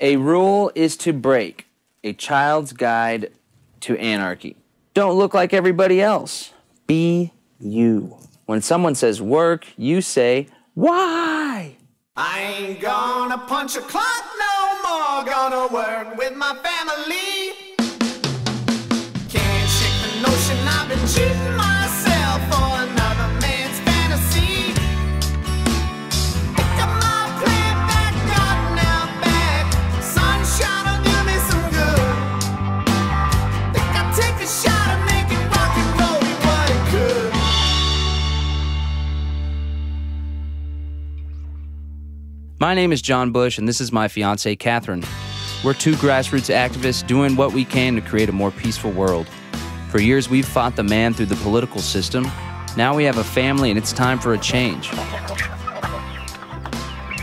A rule is to break. A child's guide to anarchy. Don't look like everybody else. Be you. When someone says work, you say, why? I ain't gonna punch a clock no more. Gonna work with my family. Can't shake the notion I've been cheating myself for another man's fantasy. Pick up my plan back, got now back. Sunshine will do me some good. Think I'll take a shot at making rock and roll be what it could. My name is John Bush, and this is my fiancée, Catherine. We're two grassroots activists doing what we can to create a more peaceful world. For years, we've fought the man through the political system. Now we have a family, and it's time for a change.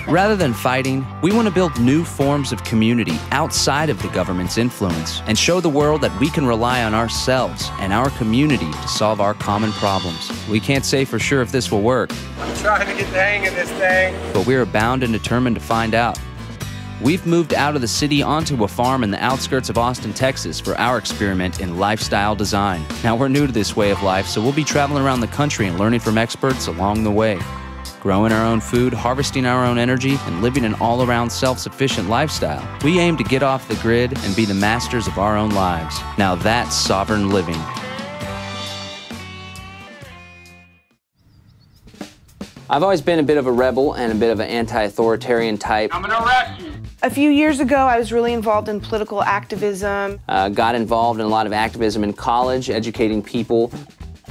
Rather than fighting, we want to build new forms of community outside of the government's influence and show the world that we can rely on ourselves and our community to solve our common problems. We can't say for sure if this will work. I'm trying to get the hang of this thing. But we are bound and determined to find out. We've moved out of the city onto a farm in the outskirts of Austin, Texas for our experiment in lifestyle design. Now we're new to this way of life, so we'll be traveling around the country and learning from experts along the way. Growing our own food, harvesting our own energy, and living an all-around self-sufficient lifestyle. We aim to get off the grid and be the masters of our own lives. Now that's sovereign living. I've always been a bit of a rebel and a bit of an anti-authoritarian type. I'm gonna arrest you. A few years ago, I was really involved in political activism. Got involved in a lot of activism in college, educating people.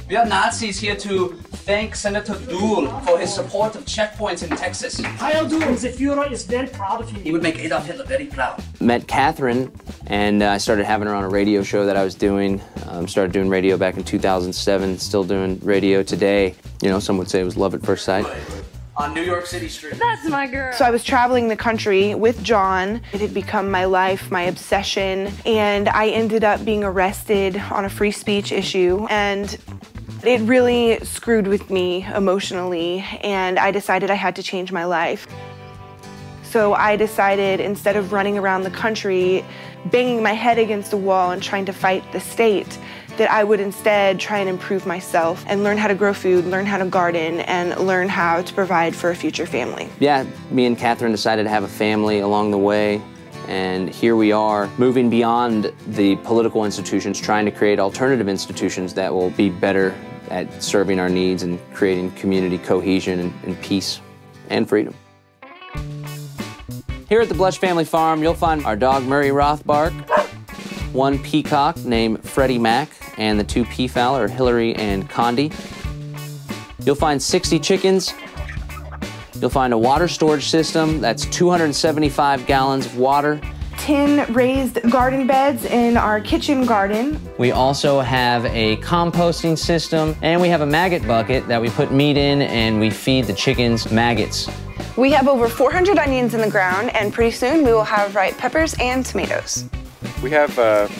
We are Nazis here to thank Senator Dool for his support of checkpoints in Texas. Heil Dool, the Führer is very proud of you. He would make Adolf Hitler very proud. Met Catherine, and I started having her on a radio show that I was doing. Started doing radio back in 2007, still doing radio today. You know, some would say it was love at first sight. On New York City Street. That's my girl. So I was traveling the country with John. It had become my life, my obsession, and I ended up being arrested on a free speech issue, and it really screwed with me emotionally, and I decided I had to change my life. So I decided, instead of running around the country, banging my head against the wall and trying to fight the state, that I would instead try and improve myself and learn how to grow food, learn how to garden, and learn how to provide for a future family. Yeah, me and Catherine decided to have a family along the way, and here we are, moving beyond the political institutions, trying to create alternative institutions that will be better at serving our needs and creating community cohesion and peace and freedom. Here at the Blush Family Farm, you'll find our dog Murray Rothbard, one peacock named Freddie Mac, and the two peafowl are Hillary and Condi. You'll find 60 chickens. You'll find a water storage system that's 275 gallons of water. 10 raised garden beds in our kitchen garden. We also have a composting system, and we have a maggot bucket that we put meat in, and we feed the chickens maggots. We have over 400 onions in the ground, and pretty soon we will have ripe peppers and tomatoes. We have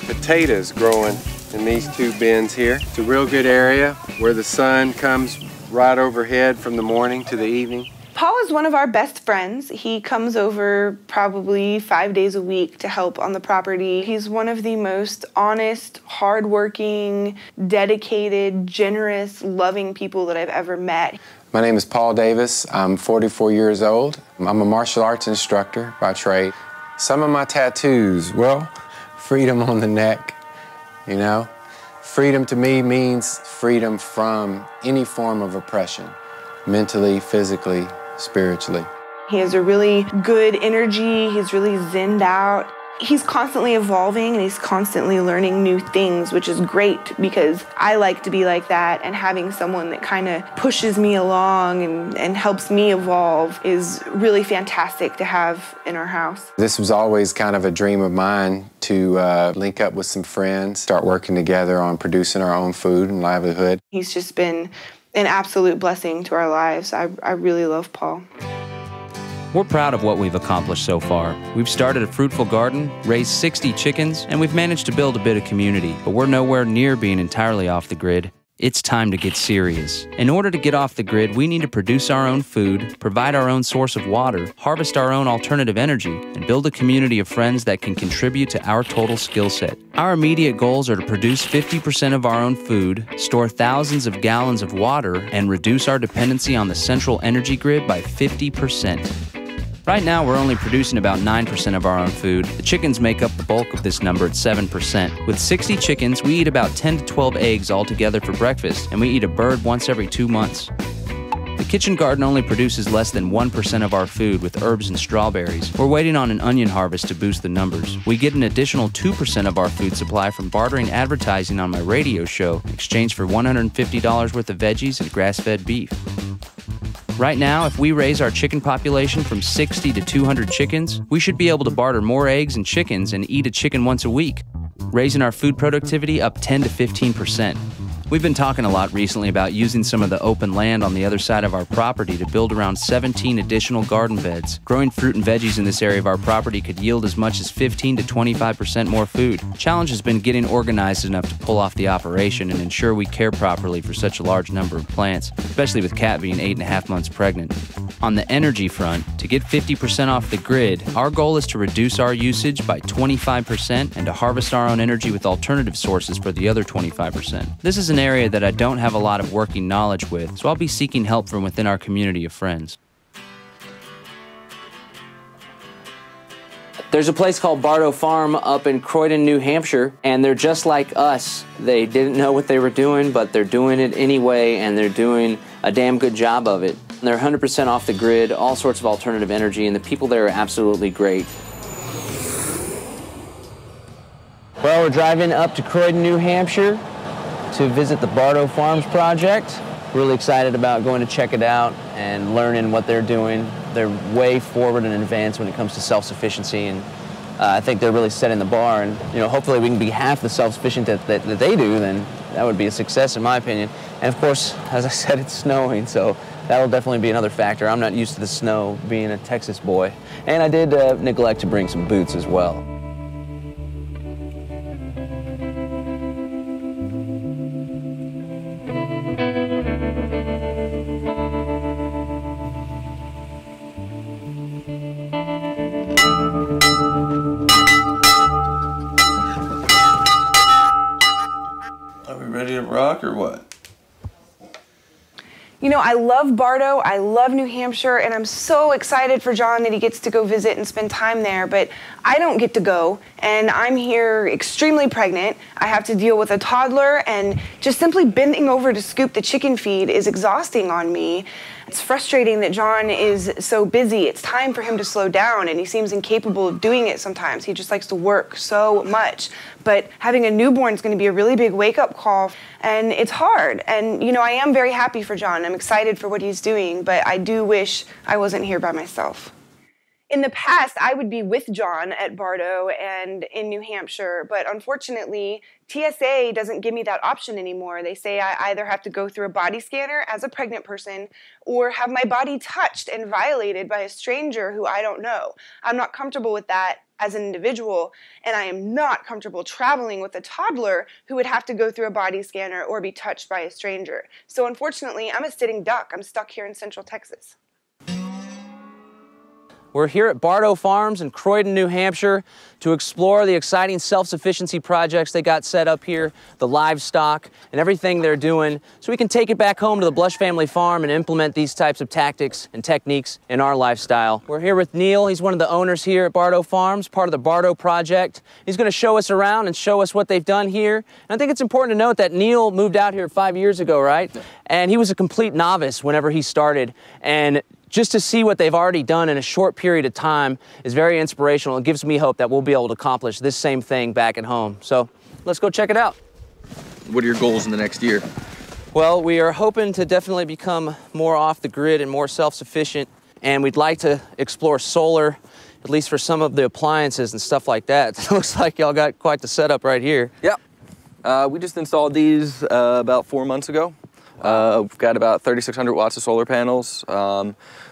potatoes growing in these two bins here. It's a real good area where the sun comes right overhead from the morning to the evening. Paul is one of our best friends. He comes over probably 5 days a week to help on the property. He's one of the most honest, hardworking, dedicated, generous, loving people that I've ever met. My name is Paul Davis. I'm 44 years old. I'm a martial arts instructor by trade. Some of my tattoos, well, freedom on the neck, you know? Freedom to me means freedom from any form of oppression, mentally, physically, spiritually. He has a really good energy. He's really zenned out. He's constantly evolving and he's constantly learning new things, which is great because I like to be like that, and having someone that kind of pushes me along and helps me evolve is really fantastic to have in our house. This was always kind of a dream of mine to link up with some friends, start working together on producing our own food and livelihood. He's just been an absolute blessing to our lives. I really love Paul. We're proud of what we've accomplished so far. We've started a fruitful garden, raised 60 chickens, and we've managed to build a bit of community, but we're nowhere near being entirely off the grid. It's time to get serious. In order to get off the grid, we need to produce our own food, provide our own source of water, harvest our own alternative energy, and build a community of friends that can contribute to our total skill set. Our immediate goals are to produce 50% of our own food, store thousands of gallons of water, and reduce our dependency on the central energy grid by 50%. Right now, we're only producing about 9% of our own food. The chickens make up the bulk of this number at 7%. With 60 chickens, we eat about 10 to 12 eggs altogether for breakfast, and we eat a bird once every 2 months. The kitchen garden only produces less than 1% of our food with herbs and strawberries. We're waiting on an onion harvest to boost the numbers. We get an additional 2% of our food supply from bartering advertising on my radio show in exchange for $150 worth of veggies and grass-fed beef. Right now, if we raise our chicken population from 60 to 200 chickens, we should be able to barter more eggs and chickens and eat a chicken once a week, raising our food productivity up 10 to 15%. We've been talking a lot recently about using some of the open land on the other side of our property to build around 17 additional garden beds. Growing fruit and veggies in this area of our property could yield as much as 15 to 25% more food. The challenge has been getting organized enough to pull off the operation and ensure we care properly for such a large number of plants, especially with Kat being 8.5 months pregnant. On the energy front, to get 50% off the grid, our goal is to reduce our usage by 25% and to harvest our own energy with alternative sources for the other 25%. This is an area that I don't have a lot of working knowledge with, so I'll be seeking help from within our community of friends. There's a place called Bardot Farm up in Croydon, New Hampshire, and they're just like us. They didn't know what they were doing, but they're doing it anyway, and they're doing a damn good job of it. They're 100% off the grid, all sorts of alternative energy, and the people there are absolutely great. Well, we're driving up to Croydon, New Hampshire to visit the Bardot Farms project. Really excited about going to check it out and learning what they're doing. They're way forward in advance when it comes to self-sufficiency, and I think they're really setting the bar, and hopefully we can be half the self-sufficient that they do, then that would be a success in my opinion. And of course, as I said, it's snowing, so that'll definitely be another factor. I'm not used to the snow, being a Texas boy. And I did neglect to bring some boots as well. Are we ready to rock or what? I love Bardot, I love New Hampshire, and I'm so excited for John that he gets to go visit and spend time there, but I don't get to go, and I'm here extremely pregnant. I have to deal with a toddler, and just simply bending over to scoop the chicken feed is exhausting on me. It's frustrating that John is so busy. It's time for him to slow down, and he seems incapable of doing it sometimes. He just likes to work so much. But having a newborn is going to be a really big wake-up call, and it's hard. And, I am very happy for John. I'm excited for what he's doing, but I do wish I wasn't here by myself. In the past, I would be with John at Bardot and in New Hampshire, but unfortunately, TSA doesn't give me that option anymore. They say I either have to go through a body scanner as a pregnant person or have my body touched and violated by a stranger who I don't know. I'm not comfortable with that as an individual, and I am not comfortable traveling with a toddler who would have to go through a body scanner or be touched by a stranger. So unfortunately, I'm a sitting duck. I'm stuck here in Central Texas. We're here at Bardot Farms in Croydon, New Hampshire to explore the exciting self-sufficiency projects they got set up here, the livestock, and everything they're doing, so we can take it back home to the Blush family farm and implement these types of tactics and techniques in our lifestyle. We're here with Neil. He's one of the owners here at Bardot Farms, part of the Bardot project. He's going to show us around and show us what they've done here. And I think it's important to note that Neil moved out here 5 years ago, right? And he was a complete novice whenever he started. And just to see what they've already done in a short period of time is very inspirational. It gives me hope that we'll be able to accomplish this same thing back at home. So let's go check it out. What are your goals in the next year? Well, we are hoping to definitely become more off the grid and more self-sufficient, and we'd like to explore solar, at least for some of the appliances and stuff like that. It looks like y'all got quite the setup right here. Yep. We just installed these about 4 months ago. We've got about 3,600 watts of solar panels,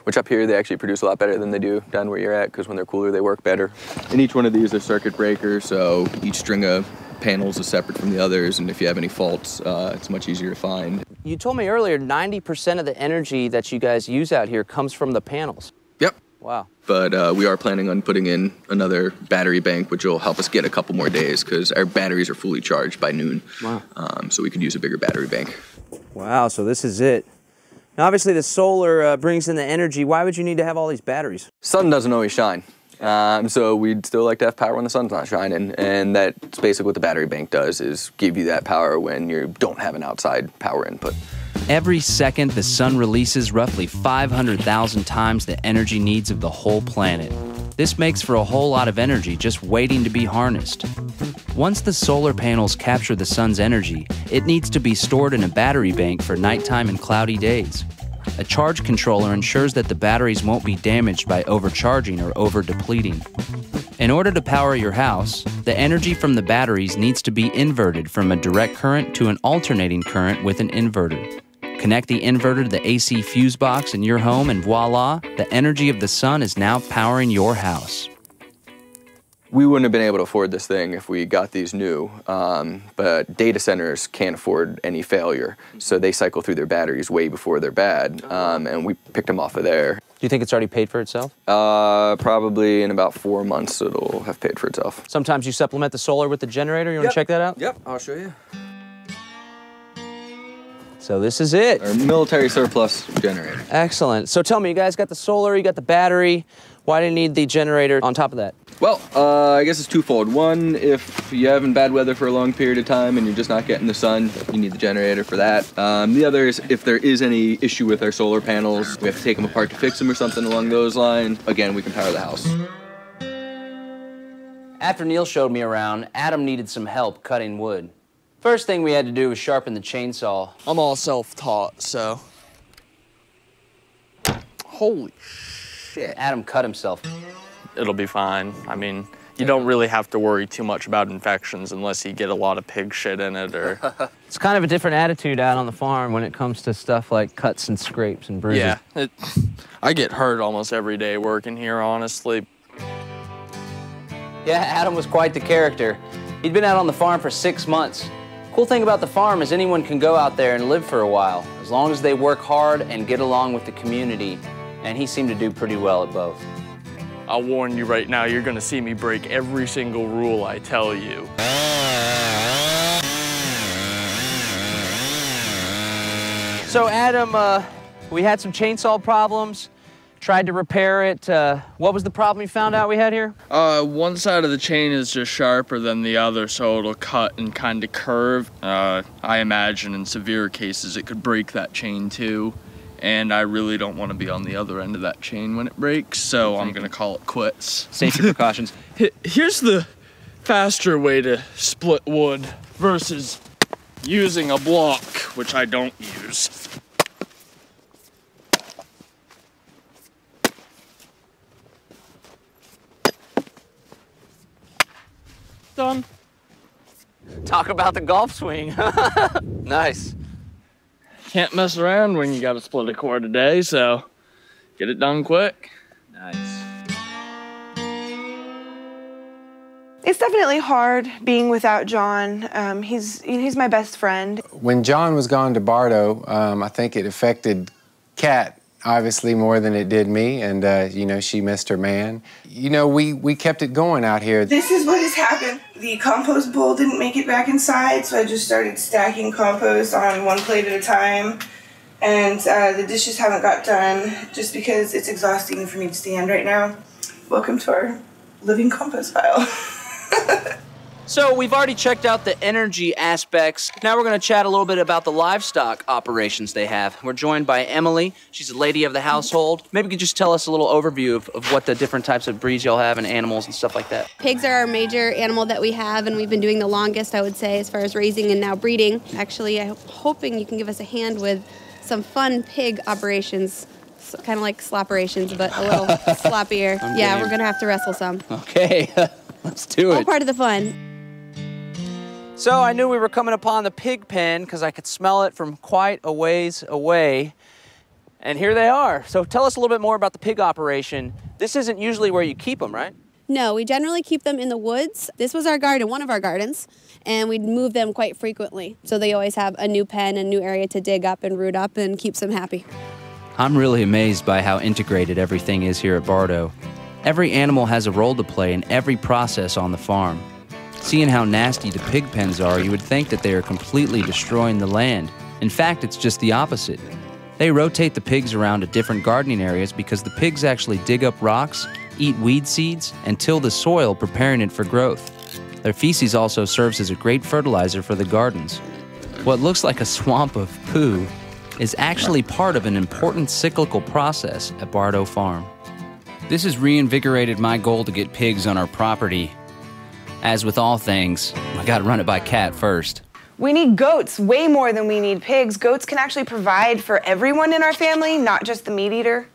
which up here they actually produce a lot better than they do down where you're at, because when they're cooler they work better. And each one of these is circuit breaker, so each string of panels is separate from the others, and if you have any faults, it's much easier to find. You told me earlier 90% of the energy that you guys use out here comes from the panels. Yep. Wow. But we are planning on putting in another battery bank, which will help us get a couple more days because our batteries are fully charged by noon. Wow. So we could use a bigger battery bank. Wow, so this is it. Now, obviously, the solar brings in the energy. Why would you need to have all these batteries? Sun doesn't always shine. So we'd still like to have power when the sun's not shining. And that's basically what the battery bank does, is give you that power when you don't have an outside power input. Every second, the sun releases roughly 500,000 times the energy needs of the whole planet. This makes for a whole lot of energy just waiting to be harnessed. Once the solar panels capture the sun's energy, it needs to be stored in a battery bank for nighttime and cloudy days. A charge controller ensures that the batteries won't be damaged by overcharging or over-depleting. In order to power your house, the energy from the batteries needs to be inverted from a direct current to an alternating current with an inverter. Connect the inverter to the AC fuse box in your home and voila, the energy of the sun is now powering your house. We wouldn't have been able to afford this thing if we got these new, but data centers can't afford any failure, so they cycle through their batteries way before they're bad, and we picked them off of there. Do you think it's already paid for itself? Probably in about 4 months it'll have paid for itself. Sometimes you supplement the solar with the generator. You want to check that out? Yep, I'll show you. So this is it. Our military surplus generator. Excellent. So tell me, you guys got the solar, you got the battery. Why do you need the generator on top of that? Well, I guess it's twofold. One, if you're having bad weather for a long period of time and you're just not getting the sun, you need the generator for that. The other is if there is any issue with our solar panels, we have to take them apart to fix them or something along those lines. Again, we can power the house. After Neil showed me around, Adam needed some help cutting wood. First thing we had to do was sharpen the chainsaw. I'm all self-taught, so. Holy shit. Adam cut himself. It'll be fine. I mean, you don't really have to worry too much about infections unless you get a lot of pig shit in it or... It's kind of a different attitude out on the farm when it comes to stuff like cuts and scrapes and bruises. Yeah, I get hurt almost every day working here, honestly. Yeah, Adam was quite the character. He'd been out on the farm for 6 months. Cool thing about the farm is anyone can go out there and live for a while, as long as they work hard and get along with the community, and he seemed to do pretty well at both. I'll warn you right now, you're gonna see me break every single rule I tell you. So Adam, we had some chainsaw problems, tried to repair it. What was the problem you found out we had here? One side of the chain is just sharper than the other, so it'll cut and kind of curve. I imagine in severe cases it could break that chain too. And I really don't want to be on the other end of that chain when it breaks, so I'm gonna call it quits. Safety precautions. Here's the faster way to split wood versus using a block, which I don't use. Done. Talk about the golf swing. Nice. Can't mess around when you gotta split a cord a day, so get it done quick. Nice. It's definitely hard being without John. He's my best friend. When John was gone to Bardot, I think it affected Kat obviously more than it did me, and you know, she missed her man. You know, we kept it going out here. This is what has happened. The compost bowl didn't make it back inside, so I just started stacking compost on one plate at a time. And the dishes haven't got done just because it's exhausting for me to stand right now. Welcome to our living compost pile. So we've already checked out the energy aspects. Now we're going to chat a little bit about the livestock operations they have. We're joined by Emily. She's a lady of the household. Maybe you could just tell us a little overview of what the different types of breeds y'all have and animals and stuff like that. Pigs are our major animal that we have, and we've been doing the longest, I would say, as far as raising and now breeding. Actually, I'm hoping you can give us a hand with some fun pig operations. Kind of like sloperations, but a little sloppier. Yeah, we're going to have to wrestle some. Okay, let's do it. All part of the fun. So I knew we were coming upon the pig pen because I could smell it from quite a ways away. And here they are. So tell us a little bit more about the pig operation. This isn't usually where you keep them, right? No, we generally keep them in the woods. This was our garden, one of our gardens, and we'd move them quite frequently. So they always have a new pen, a new area to dig up and root up, and keeps them happy. I'm really amazed by how integrated everything is here at Bardot. Every animal has a role to play in every process on the farm. Seeing how nasty the pig pens are, you would think that they are completely destroying the land. In fact, it's just the opposite. They rotate the pigs around to different gardening areas because the pigs actually dig up rocks, eat weed seeds, and till the soil, preparing it for growth. Their feces also serves as a great fertilizer for the gardens. What looks like a swamp of poo is actually part of an important cyclical process at Bardot Farm. This has reinvigorated my goal to get pigs on our property. As with all things, I gotta run it by Kat first. We need goats way more than we need pigs. Goats can actually provide for everyone in our family, not just the meat eater.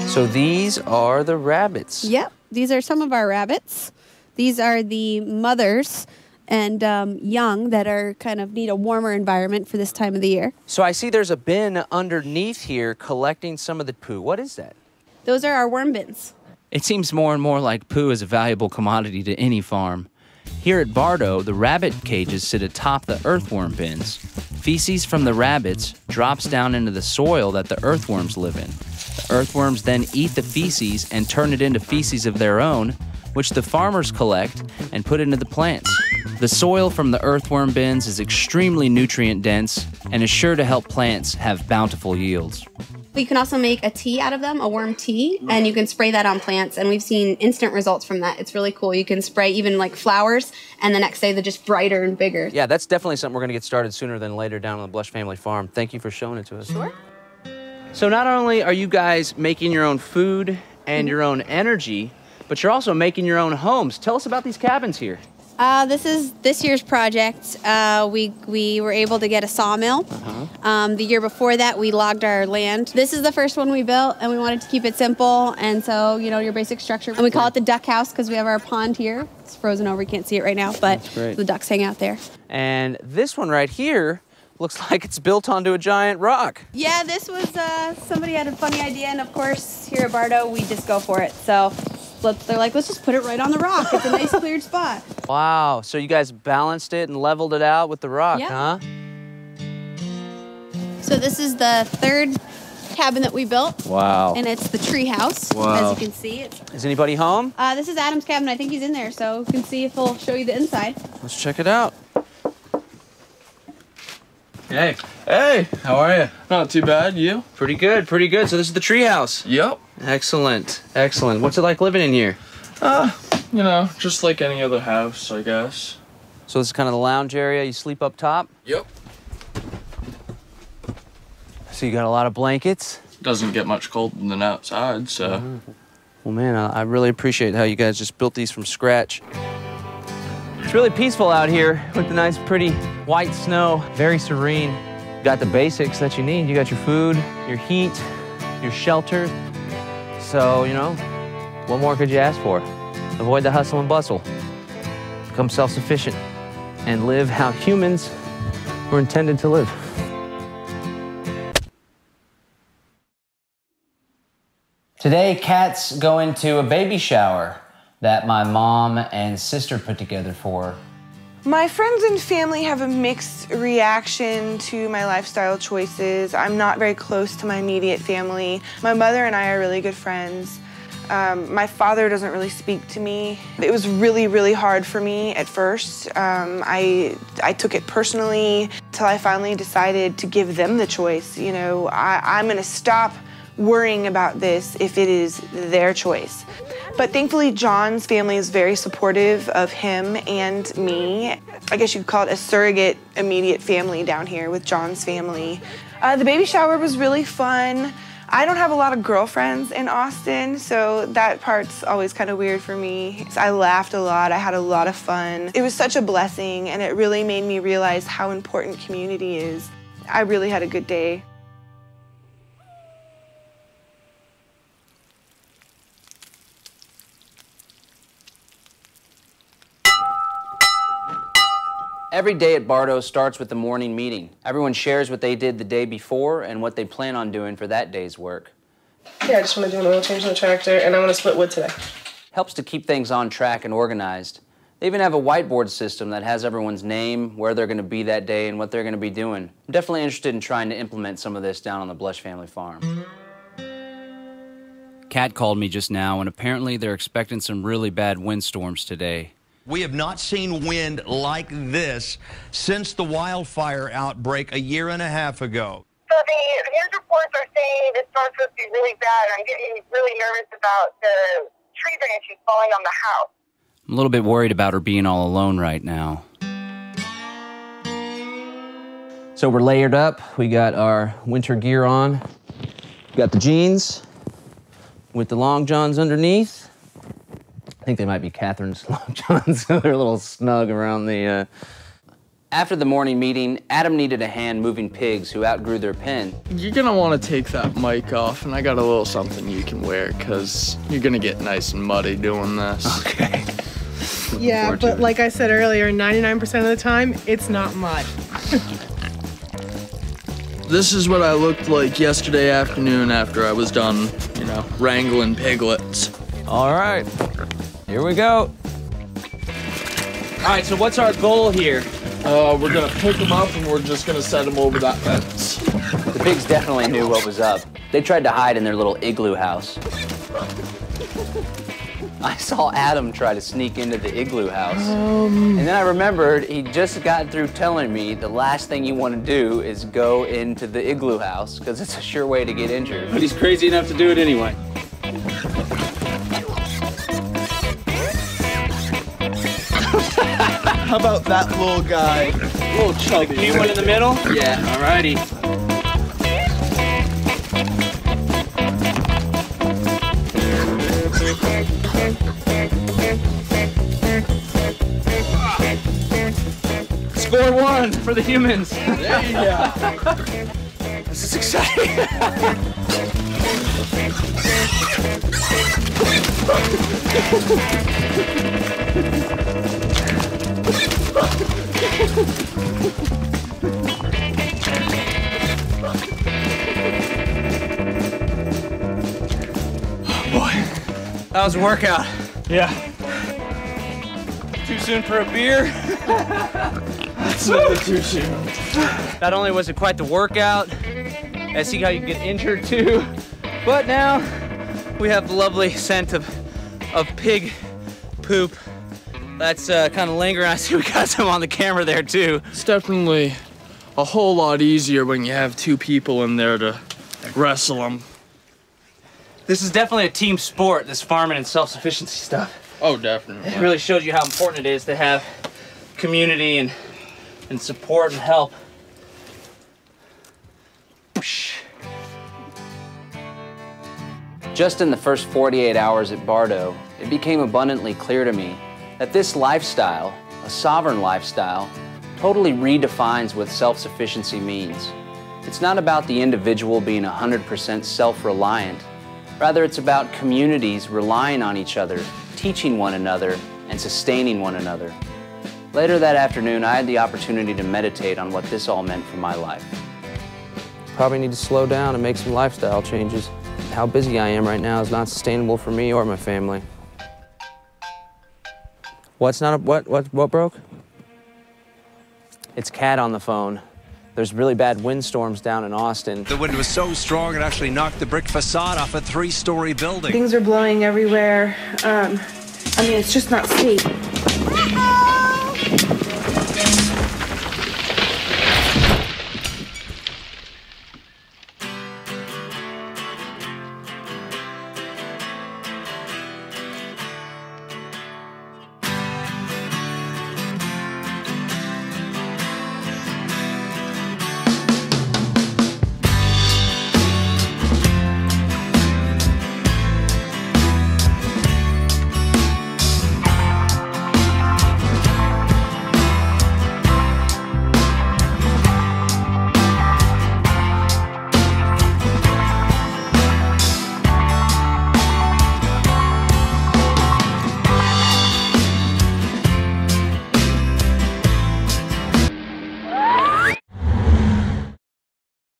So these are the rabbits. Yep, these are some of our rabbits. These are the mothers and young that are kind of need a warmer environment for this time of the year. So I see there's a bin underneath here collecting some of the poo. What is that? Those are our worm bins. It seems more and more like poo is a valuable commodity to any farm. Here at Bardot, the rabbit cages sit atop the earthworm bins. Feces from the rabbits drops down into the soil that the earthworms live in. The earthworms then eat the feces and turn it into feces of their own, which the farmers collect and put into the plants. The soil from the earthworm bins is extremely nutrient dense and is sure to help plants have bountiful yields. We can also make a tea out of them, a worm tea, and you can spray that on plants, and we've seen instant results from that. It's really cool. You can spray even like flowers, and the next day they're just brighter and bigger. Yeah, that's definitely something we're gonna get started sooner than later down on the Blush family farm. Thank you for showing it to us. Sure. So not only are you guys making your own food and your own energy, but you're also making your own homes. Tell us about these cabins here. This is this year's project. We were able to get a sawmill. The year before that, we logged our land. This is the first one we built, and we wanted to keep it simple. And so, you know, your basic structure. And we call it the duck house because we have our pond here. It's frozen over. You can't see it right now, but the ducks hang out there. And this one right here looks like it's built onto a giant rock. Yeah, this was, somebody had a funny idea, and of course, here at Bardot, we just go for it. So they're like, let's just put it right on the rock. It's a nice cleared spot. Wow, so you guys balanced it and leveled it out with the rock, huh? So this is the third cabin that we built. Wow. And it's the tree house, Wow. as you can see. Is anybody home? This is Adam's cabin. I think he's in there, so you can see if he'll show you the inside. Let's check it out. Hey. Hey, how are you? Not too bad, you? Pretty good, pretty good. So this is the tree house? Yep. Excellent, excellent. What's it like living in here? You know, just like any other house, I guess. So this is kind of the lounge area. You sleep up top? Yep. So you got a lot of blankets? Doesn't get much colder than outside, so. Well, man, I really appreciate how you guys just built these from scratch. It's really peaceful out here with the nice, pretty white snow. Very serene. You got the basics that you need. You got your food, your heat, your shelter. So, you know, what more could you ask for? Avoid the hustle and bustle. Become self-sufficient and live how humans were intended to live. Today, Kat's going to a baby shower that my mom and sister put together for her. My friends and family have a mixed reaction to my lifestyle choices. I'm not very close to my immediate family. My mother and I are really good friends. My father doesn't really speak to me. It was really, really hard for me at first. I took it personally till I finally decided to give them the choice. You know, I'm gonna stop worrying about this if it is their choice. But thankfully, John's family is very supportive of him and me. I guess you'd call it a surrogate immediate family down here with John's family. The baby shower was really fun. I don't have a lot of girlfriends in Austin, so that part's always kind of weird for me. I laughed a lot, I had a lot of fun. It was such a blessing, and it really made me realize how important community is. I really had a good day. Every day at Bardot starts with the morning meeting. Everyone shares what they did the day before and what they plan on doing for that day's work. Yeah, I just want to do an oil change on the tractor, and I want to split wood today. Helps to keep things on track and organized. They even have a whiteboard system that has everyone's name, where they're going to be that day, and what they're going to be doing. I'm definitely interested in trying to implement some of this down on the Blush family farm. Kat called me just now, and apparently they're expecting some really bad windstorms today. We have not seen wind like this since the wildfire outbreak a year and a half ago. So the news reports are saying this storm's supposed to be really bad, and I'm getting really nervous about the tree branches falling on the house. I'm a little bit worried about her being all alone right now. So we're layered up. We got our winter gear on. We got the jeans with the long johns underneath. I think they might be Catherine's long johns, so they're a little snug around the... After the morning meeting, Adam needed a hand moving pigs who outgrew their pen. You're gonna want to take that mic off, and I got a little something you can wear, because you're gonna get nice and muddy doing this. Okay. Yeah, but like I said earlier, 99% of the time, it's not mud. This is what I looked like yesterday afternoon after I was done, you know, wrangling piglets. All right, here we go. All right, so what's our goal here? We're gonna pick them up and we're just gonna set them over that fence. The pigs definitely knew what was up. They tried to hide in their little igloo house. I saw Adam try to sneak into the igloo house. And then I remembered he just got through telling me the last thing you want to do is go into the igloo house because it's a sure way to get injured. But he's crazy enough to do it anyway. How about that little guy? Little chubby. Like one in the middle? Yeah. Alrighty. Score one for the humans. There you go. This is exciting. Boy, that was a workout. Yeah. Too soon for a beer? That's never too soon. Not only was it quite the workout, I see how you get injured too, but now we have the lovely scent of pig poop. That's kind of lingering. I see we got some on the camera there too. It's definitely a whole lot easier when you have two people in there to wrestle them. This is definitely a team sport, this farming and self-sufficiency stuff. Oh, definitely. It really shows you how important it is to have community and support and help. Just in the first 48 hours at Bardot, it became abundantly clear to me that this lifestyle, a sovereign lifestyle, totally redefines what self-sufficiency means. It's not about the individual being 100% self-reliant. Rather, it's about communities relying on each other, teaching one another, and sustaining one another. Later that afternoon, I had the opportunity to meditate on what this all meant for my life. Probably need to slow down and make some lifestyle changes. How busy I am right now is not sustainable for me or my family. What broke? It's Kat on the phone. There's really bad windstorms down in Austin. The wind was so strong it actually knocked the brick facade off a 3-story building. Things are blowing everywhere. I mean, it's just not safe.